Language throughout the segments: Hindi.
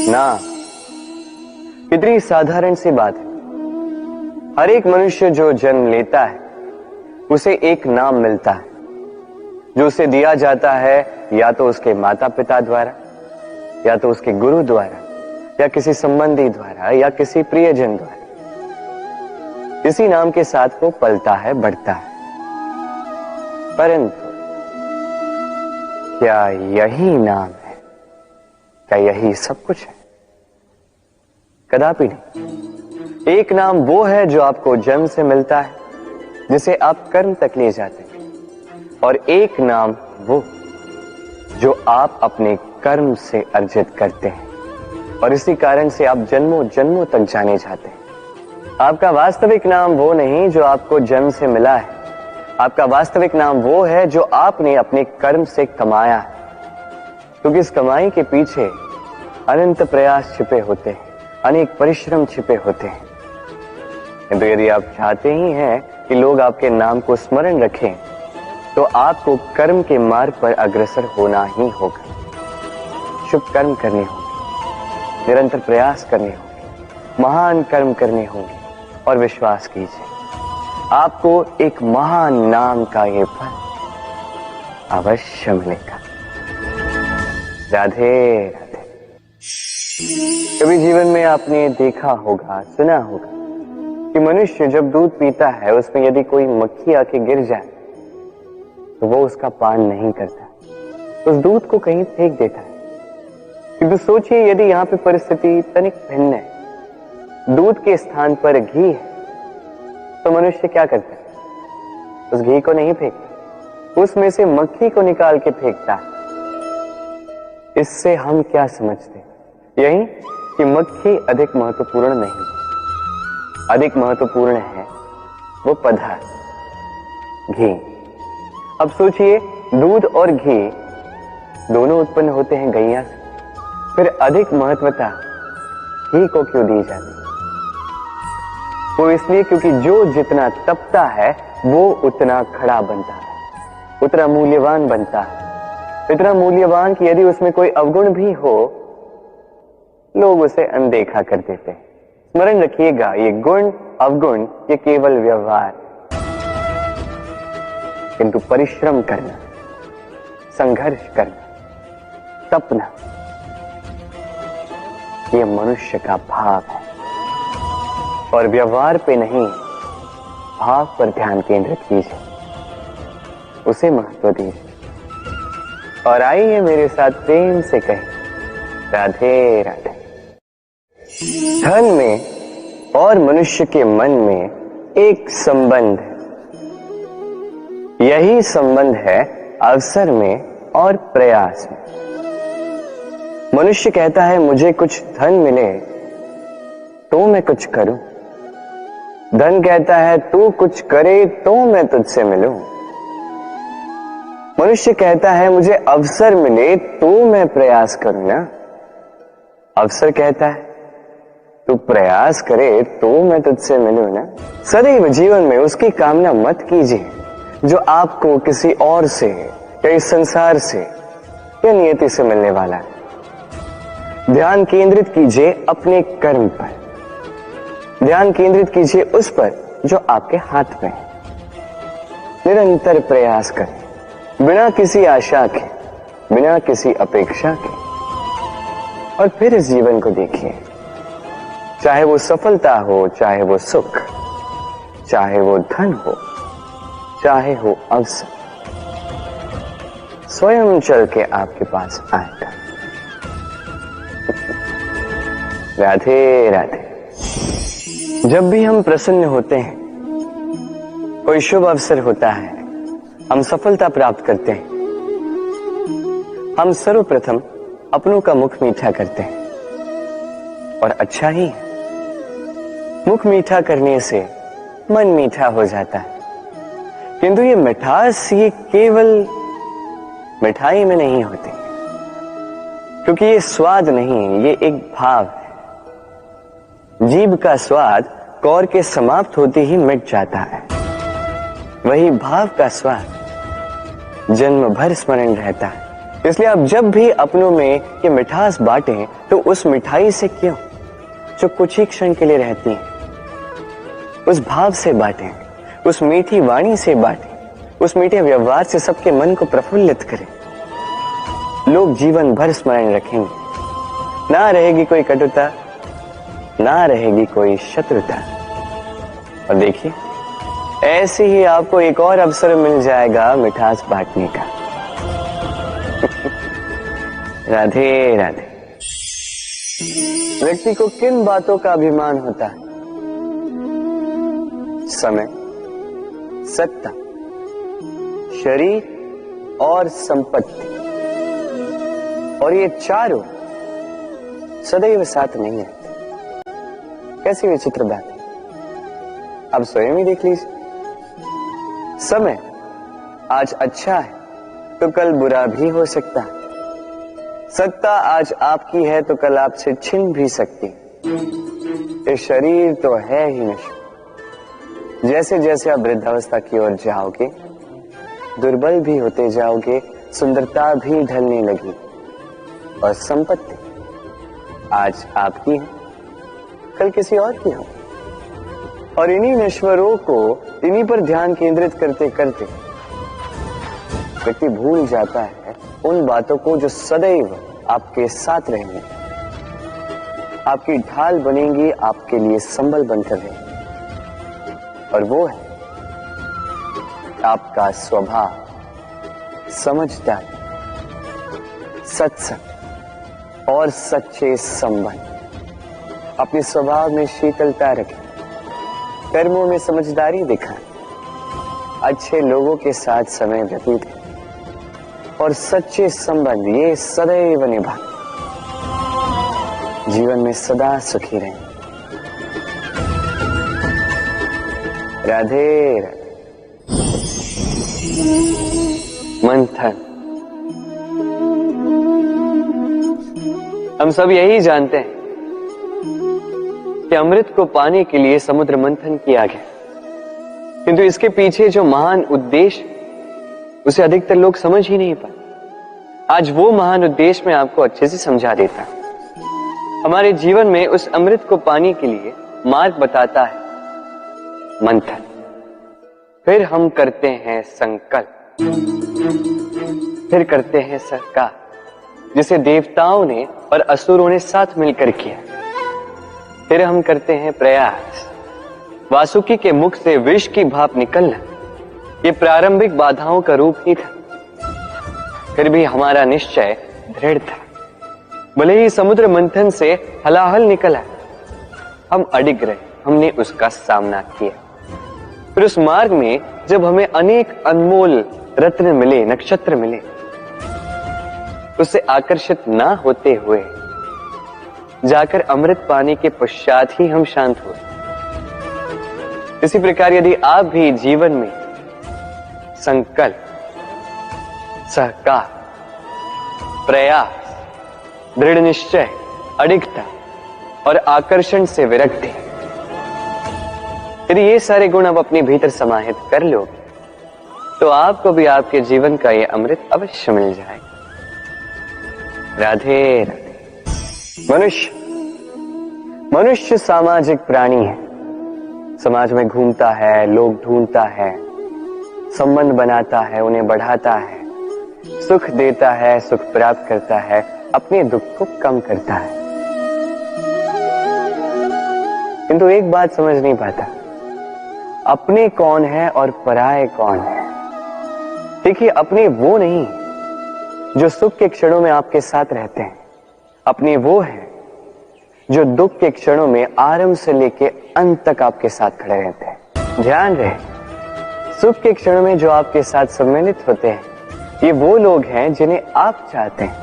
ना, कितनी साधारण सी बात है। हर एक मनुष्य जो जन्म लेता है उसे एक नाम मिलता है जो उसे दिया जाता है या तो उसके माता पिता द्वारा, या तो उसके गुरु द्वारा, या किसी संबंधी द्वारा, या किसी प्रियजन द्वारा। इसी नाम के साथ वो पलता है, बढ़ता है। परंतु क्या यही नाम है? क्या यही सब कुछ है? कदापि नहीं। एक नाम वो है जो आपको जन्म से मिलता है, जिसे आप कर्म तक ले जाते हैं, और एक नाम वो जो आप अपने कर्म से अर्जित करते हैं, और इसी कारण से आप जन्मों जन्मों तक जाने जाते हैं। आपका वास्तविक नाम वो नहीं जो आपको जन्म से मिला है। आपका वास्तविक नाम वो है जो आपने अपने कर्म से कमाया है, क्योंकि इस कमाई के पीछे अनंत प्रयास छिपे होते हैं, अनेक परिश्रम छिपे होते हैं। किंतु यदि आप चाहते ही हैं कि लोग आपके नाम को स्मरण रखें, तो आपको कर्म के मार्ग पर अग्रसर होना ही होगा। शुभ कर्म करने होंगे, निरंतर प्रयास करने होंगे, महान कर्म करने होंगे, और विश्वास कीजिए आपको एक महान नाम का ये फल अवश्य मिलेगा। राधे राधे। कभी जीवन में आपने देखा होगा, सुना होगा कि मनुष्य जब दूध पीता है उसमें यदि कोई मक्खी आके गिर जाए तो वो उसका पान नहीं करता, उस दूध को कहीं फेंक देता है। किंतु सोचिए यदि यहाँ पे परिस्थिति तनिक भिन्न है, दूध के स्थान पर घी है, तो मनुष्य क्या करता है? उस घी को नहीं फेंकता, उसमें से मक्खी को निकाल के फेंकता है। इससे हम क्या समझते हैं? यही कि मक्खी अधिक महत्वपूर्ण नहीं, अधिक महत्वपूर्ण है वो पदार्थ घी। अब सोचिए दूध और घी दोनों उत्पन्न होते हैं गैया से, फिर अधिक महत्वता घी को क्यों दी जाती? वो इसलिए क्योंकि जो जितना तपता है वो उतना खड़ा बनता है, उतना मूल्यवान बनता है, इतना मूल्यवान कि यदि उसमें कोई अवगुण भी हो लोग उसे अनदेखा कर देते हैं। स्मरण रखिएगा, ये गुण अवगुण ये केवल व्यवहार, किंतु परिश्रम करना, संघर्ष करना, तपना, ये मनुष्य का भाव है। और व्यवहार पे नहीं, भाव पर ध्यान केंद्रित कीजिए, उसे महत्व दीजिए। और आइए मेरे साथ प्रेम से कहें राधे राधे। धन में और मनुष्य के मन में एक संबंध है, यही संबंध है अवसर में और प्रयास में। मनुष्य कहता है मुझे कुछ धन मिले तो मैं कुछ करूं, धन कहता है तू कुछ करे तो मैं तुझसे मिलूं। मनुष्य कहता है मुझे अवसर मिले तो मैं प्रयास करूं ना, अवसर कहता है तू प्रयास करे तो मैं तुझसे मिलूं ना। सदैव जीवन में उसकी कामना मत कीजिए जो आपको किसी और से या इस संसार से या नियति से मिलने वाला है। ध्यान केंद्रित कीजिए अपने कर्म पर, ध्यान केंद्रित कीजिए उस पर जो आपके हाथ में है। निरंतर प्रयास करें, बिना किसी आशा के, बिना किसी अपेक्षा के, और फिर इस जीवन को देखिए। चाहे वो सफलता हो, चाहे वो सुख, चाहे वो धन हो, चाहे हो अवसर, स्वयं चल के आपके पास आएगा। राधे राधे। जब भी हम प्रसन्न होते हैं, कोई शुभ अवसर होता है, हम सफलता प्राप्त करते हैं, हम सर्वप्रथम अपनों का मुख मीठा करते हैं। और अच्छा ही है, मुख मीठा करने से मन मीठा हो जाता है। किंतु ये मिठास ये केवल मिठाई में नहीं होती, क्योंकि ये स्वाद नहीं, ये एक भाव है। जीभ का स्वाद कौर के समाप्त होते ही मिट जाता है, वही भाव का स्वाद जन्म भर स्मरण रहता है। इसलिए आप जब भी अपनों में ये मिठास बांटें तो उस मिठाई से क्यों, जो कुछ ही क्षण के लिए रहती है, उस भाव से बांटें, उस मीठी वाणी से बांटें, उस मीठे व्यवहार से सबके मन को प्रफुल्लित करें। लोग जीवन भर स्मरण रखेंगे। ना रहेगी कोई कटुता, ना रहेगी कोई शत्रुता। और देखिए, ऐसे ही आपको एक और अवसर मिल जाएगा मिठास बांटने का। राधे राधे। व्यक्ति को किन बातों का अभिमान होता है? समय, सत्ता, शरीर और संपत्ति। और ये चारों सदैव साथ नहीं रहते। कैसी विचित्र बात है, अब स्वयं ही देख लीजिए। समय आज अच्छा है तो कल बुरा भी हो सकता है। सत्ता आज आपकी है तो कल आपसे छिन भी सकती। ये शरीर तो है ही नश्वर। जैसे जैसे आप वृद्धावस्था की ओर जाओगे, दुर्बल भी होते जाओगे, सुंदरता भी ढलने लगी। और संपत्ति आज आपकी है, कल किसी और की हो। और इन्हीं नश्वरों को, इन्हीं पर ध्यान केंद्रित करते करते व्यक्ति भूल जाता है उन बातों को जो सदैव आपके साथ रहेंगी, आपकी ढाल बनेंगी, आपके लिए संबल बनकर रहेंगी। और वो है आपका स्वभाव, समझदारी, सत्संग और सच्चे संबंध। अपने स्वभाव में शीतलता रखें, कर्मों में समझदारी दिखाएं, अच्छे लोगों के साथ समय व्यतीत करें और सच्चे संबंध ये सदैव निभाएं। जीवन में सदा सुखी रहें। राधे राधे। मंथन। हम सब यही जानते हैं कि अमृत को पाने के लिए समुद्र मंथन किया गया, किंतु इसके पीछे जो महान उद्देश्य उसे अधिकतर लोग समझ ही नहीं पाए। आज वो महान उद्देश्य मैं आपको अच्छे से समझा देता हूं। हमारे जीवन में उस अमृत को पाने के लिए मार्ग बताता है मंथन। फिर हम करते हैं संकल्प, फिर करते हैं सरकार, जिसे देवताओं ने और असुरों ने साथ मिलकर किया। फिर हम करते हैं प्रयास। वासुकी के मुख से विष की भाप निकलना ये प्रारंभिक बाधाओं का रूप ही था। फिर भी हमारा निश्चय दृढ़ था। भले ही समुद्र मंथन से हलाहल निकला, हम अडिग रहे, हमने उसका सामना किया। फिर उस मार्ग में जब हमें अनेक अनमोल रत्न मिले, नक्षत्र मिले, उससे आकर्षित ना होते हुए जाकर अमृत पाने के पश्चात ही हम शांत हुए। इसी प्रकार यदि आप भी जीवन में संकल्प, सहकार, प्रयास, दृढ़ निश्चय, अडिगता और आकर्षण से विरक्ति, यदि ये सारे गुण आप अपने भीतर समाहित कर लोगे तो आपको भी आपके जीवन का ये अमृत अवश्य मिल जाएगा। राधे राधे। मनुष्य सामाजिक प्राणी है। समाज में घूमता है, लोग ढूंढता है, संबंध बनाता है, उन्हें बढ़ाता है, सुख देता है, सुख प्राप्त करता है, अपने दुख को कम करता है। किंतु एक बात समझ नहीं पाता, अपने कौन है और पराये कौन है। देखिए, अपने वो नहीं जो सुख के क्षणों में आपके साथ रहते हैं, अपने वो है जो दुख के क्षणों में आरंभ से लेके अंत तक आपके साथ खड़े रहते हैं। ध्यान रहे, सुख के क्षणों में जो आपके साथ सम्मिलित होते हैं ये वो लोग हैं जिन्हें आप चाहते हैं,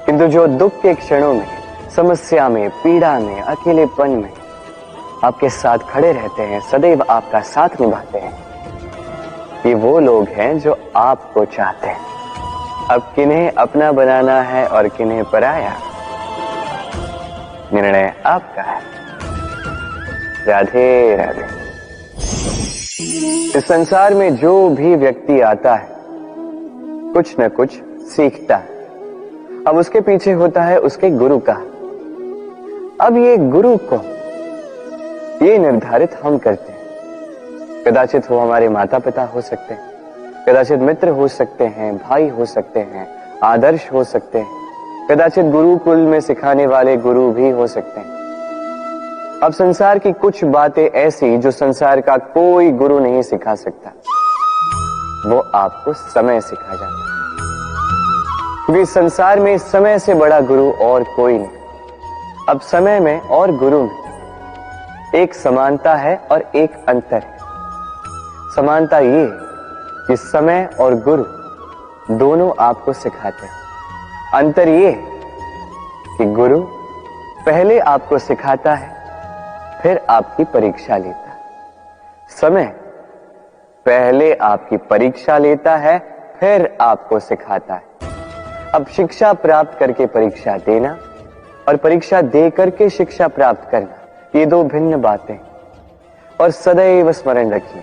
किंतु जो दुख के क्षणों में, समस्या में, पीड़ा में, अकेलेपन में आपके साथ खड़े रहते हैं, सदैव आपका साथ निभाते हैं, ये वो लोग हैं जो आपको चाहते हैं। अब किन्हें अपना बनाना है और किन्हें पराया, निर्णय आपका है। राधे राधे। इस संसार में जो भी व्यक्ति आता है कुछ न कुछ सीखता है। अब उसके पीछे होता है उसके गुरु का। अब ये गुरु को ये निर्धारित हम करते हैं। कदाचित वो हमारे माता पिता हो सकते हैं, कदाचित मित्र हो सकते हैं, भाई हो सकते हैं, आदर्श हो सकते हैं, कदाचित गुरुकुल में सिखाने वाले गुरु भी हो सकते हैं। अब संसार की कुछ बातें ऐसी जो संसार का कोई गुरु नहीं सिखा सकता, वो आपको समय सिखा जाता है। क्योंकि संसार में समय से बड़ा गुरु और कोई नहीं। अब समय में और गुरु में एक समानता है और एक अंतर है। समानता ये कि समय और गुरु दोनों आपको सिखाते हैं। अंतर ये कि गुरु पहले आपको सिखाता है, फिर आपकी परीक्षा लेता है। समय पहले आपकी परीक्षा लेता है, फिर आपको सिखाता है। अब शिक्षा प्राप्त करके परीक्षा देना और परीक्षा दे करके शिक्षा प्राप्त करना, ये दो भिन्न बातें। और सदैव स्मरण रखिए,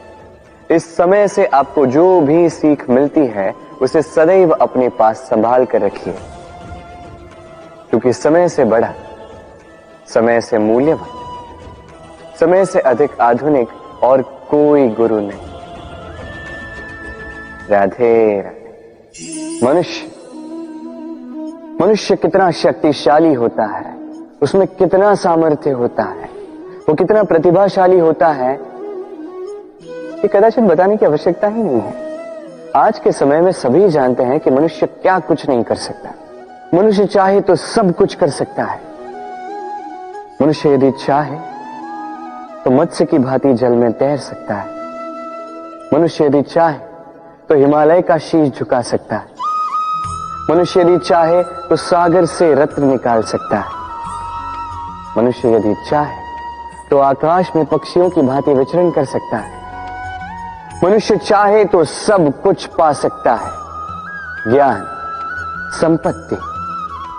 इस समय से आपको जो भी सीख मिलती है उसे सदैव अपने पास संभाल कर रखिए। क्योंकि समय से बड़ा, समय से मूल्यवान, समय से अधिक आधुनिक और कोई गुरु नहीं। राधे राधे। मनुष्य कितना शक्तिशाली होता है, उसमें कितना सामर्थ्य होता है, वो कितना प्रतिभाशाली होता है, ये कदाचित बताने की आवश्यकता ही नहीं है। आज के समय में सभी जानते हैं कि मनुष्य क्या कुछ नहीं कर सकता। मनुष्य चाहे तो सब कुछ कर सकता है। मनुष्य यदि चाहे तो मत्स्य की भांति जल में तैर सकता है। मनुष्य यदि चाहे तो हिमालय का शीश झुका सकता है। मनुष्य यदि चाहे तो सागर से रत्न निकाल सकता है। मनुष्य यदि चाहे तो आकाश में पक्षियों की भांति विचरण कर सकता है। मनुष्य चाहे तो सब कुछ पा सकता है। ज्ञान, संपत्ति,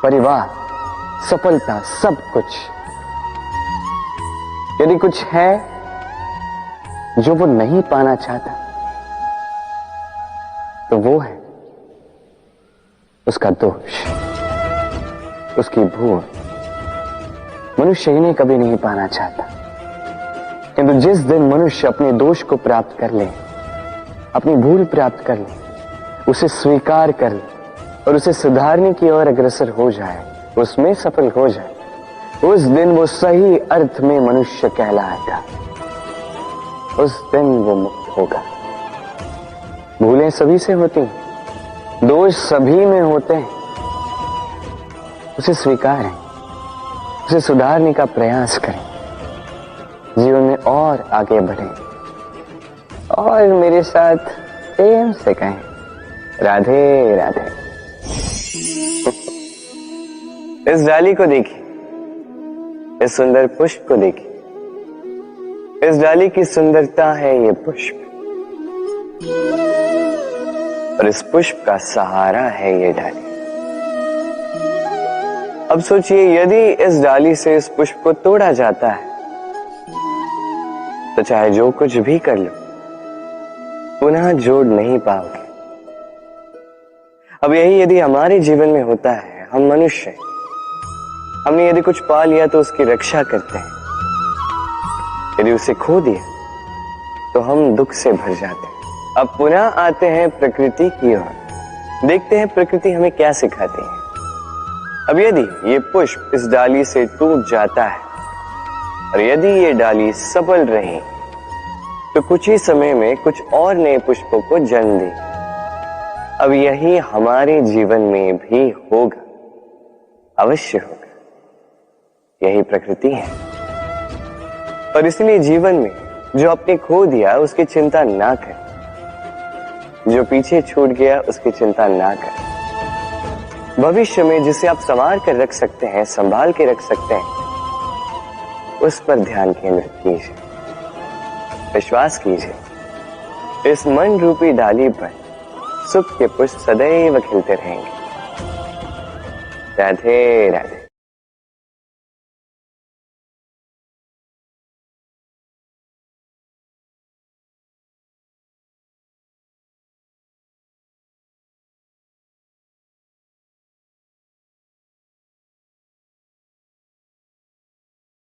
परिवार, सफलता, सब कुछ। यदि कुछ है जो वो नहीं पाना चाहता, तो वो है उसका दोष, उसकी भूल। मनुष्य इन्हें कभी नहीं पाना चाहता। किंतु जिस दिन मनुष्य अपने दोष को प्राप्त कर ले, अपनी भूल प्राप्त कर ले, उसे स्वीकार कर ले और उसे सुधारने की ओर अग्रसर हो जाए, उसमें सफल हो जाए, उस दिन वो सही अर्थ में मनुष्य कहलाएगा। उस दिन वो मुक्त होगा। भूलें सभी से होती हैं, दोष सभी में होते हैं। उसे स्वीकारें, उसे सुधारने का प्रयास करें, जीवन में और आगे बढ़ें और मेरे साथ प्रेम से कहें, राधे राधे। इस डाली को देखिए, इस सुंदर पुष्प को देखिए। इस डाली की सुंदरता है ये पुष्प, और इस पुष्प का सहारा है ये डाली। अब सोचिए, यदि इस डाली से इस पुष्प को तोड़ा जाता है तो चाहे जो कुछ भी कर लो, पुनः जोड़ नहीं पाओगे। अब यही यदि हमारे जीवन में होता है, हम मनुष्य, हमने यदि कुछ पा लिया तो उसकी रक्षा करते हैं, यदि उसे खो दिया तो हम दुख से भर जाते हैं। अब पुनः आते हैं प्रकृति की ओर, देखते हैं प्रकृति हमें क्या सिखाती है। अब यदि ये पुष्प इस डाली से टूट जाता है और यदि ये डाली सफल रही तो कुछ ही समय में कुछ और नए पुष्पों को जन्म दे। अब यही हमारे जीवन में भी होगा, अवश्य होगा। यही प्रकृति है। और इसलिए जीवन में जो आपने खो दिया उसकी चिंता ना करें, जो पीछे छूट गया उसकी चिंता ना करें। भविष्य में जिसे आप संवार कर रख सकते हैं, संभाल के रख सकते हैं, उस पर ध्यान केंद्रित कीजिए, विश्वास कीजिए। इस मन रूपी डाली पर सुख के पुष्प सदैव खिलते रहेंगे। राधे राधे।